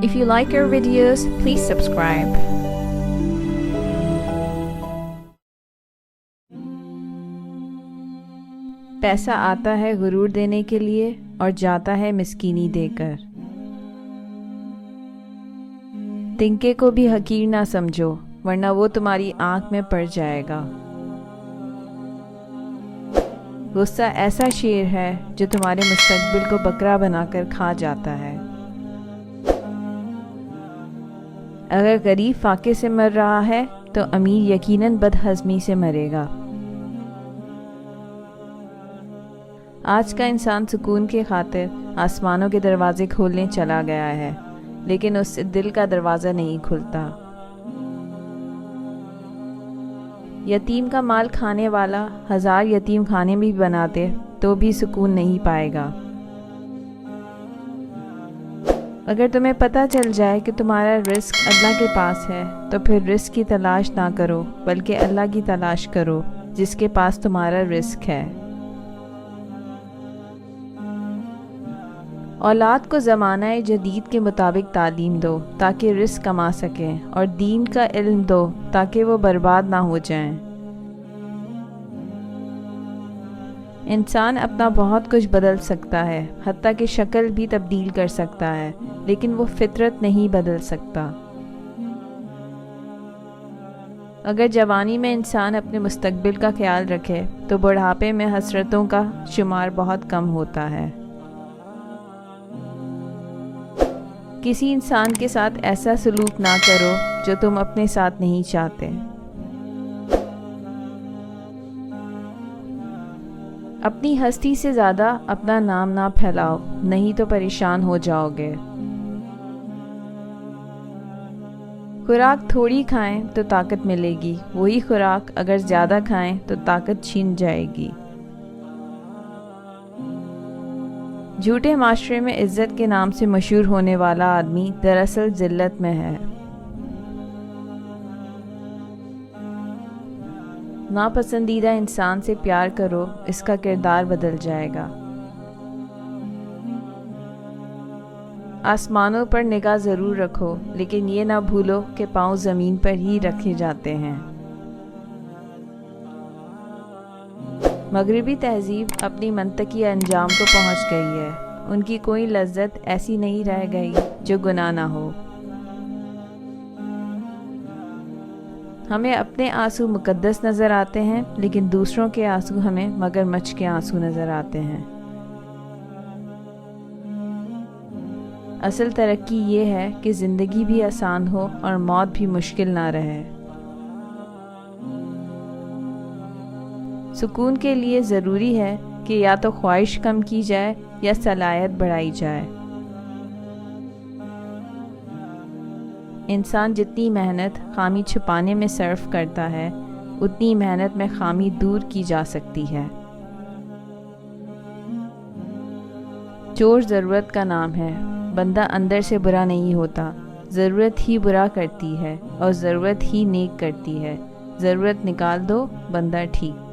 If you like our videos, please subscribe. पैसा आता है गुरूर देने के लिए और जाता है मिस्कीनी देकर। तिनके को भी हकीर ना समझो, वरना वो तुम्हारी आंख में पड़ जाएगा। गुस्सा ऐसा शेर है जो तुम्हारे मुस्तकबिल को बकरा बनाकर खा जाता है। अगर गरीब फाके से मर रहा है तो अमीर यकीनन बदहज़मी से मरेगा। आज का इंसान सुकून के खातिर आसमानों के दरवाजे खोलने चला गया है, लेकिन उससे दिल का दरवाज़ा नहीं खुलता। यतीम का माल खाने वाला 1000 यतीम खाने भी बना दे तो भी सुकून नहीं पाएगा। अगर तुम्हें पता चल जाए कि तुम्हारा रिस्क अल्लाह के पास है तो फिर रिस्क की तलाश ना करो, बल्कि अल्लाह की तलाश करो जिसके पास तुम्हारा रिस्क है। औलाद को ज़माना जदीद के मुताबिक तालीम दो ताकि रिस्क कमा सकें, और दीन का इल्म दो ताकि वो बर्बाद ना हो जाएं। इंसान अपना बहुत कुछ बदल सकता है, हत्ता कि शक्ल भी तब्दील कर सकता है, लेकिन वो फितरत नहीं बदल सकता। अगर जवानी में इंसान अपने मुस्तकबिल का ख्याल रखे तो बुढ़ापे में हसरतों का शुमार बहुत कम होता है। किसी इंसान के साथ ऐसा सलूक ना करो जो तुम अपने साथ नहीं चाहते। अपनी हस्ती से ज़्यादा अपना नाम ना फैलाओ, नहीं तो परेशान हो जाओगे। खुराक थोड़ी खाएं तो ताकत मिलेगी, वही खुराक अगर ज़्यादा खाएं तो ताकत छीन जाएगी। झूठे माशरे में इज्जत के नाम से मशहूर होने वाला आदमी दरअसल जिल्लत में है। नापसंदीदा इंसान से प्यार करो, इसका किरदार बदल जाएगा। आसमानों पर निगाह ज़रूर रखो, लेकिन ये ना भूलो कि पाँव ज़मीन पर ही रखे जाते हैं। मगरिबी तहजीब अपनी मंतकी अंजाम को पहुंच गई है। उनकी कोई लज्जत ऐसी नहीं रह गई जो गुनाह ना हो। हमें अपने आंसू मुकद्दस नज़र आते हैं, लेकिन दूसरों के आंसू हमें मगरमच्छ के आंसू नज़र आते हैं। असल तरक्की ये है कि ज़िंदगी भी आसान हो और मौत भी मुश्किल ना रहे। सुकून के लिए ज़रूरी है कि या तो ख्वाहिश कम की जाए या सलाहियत बढ़ाई जाए। इंसान जितनी मेहनत खामी छुपाने में सर्फ करता है, उतनी मेहनत में खामी दूर की जा सकती है। चोर ज़रूरत का नाम है। बंदा अंदर से बुरा नहीं होता, ज़रूरत ही बुरा करती है और ज़रूरत ही नेक करती है। ज़रूरत निकाल दो, बंदा ठीक।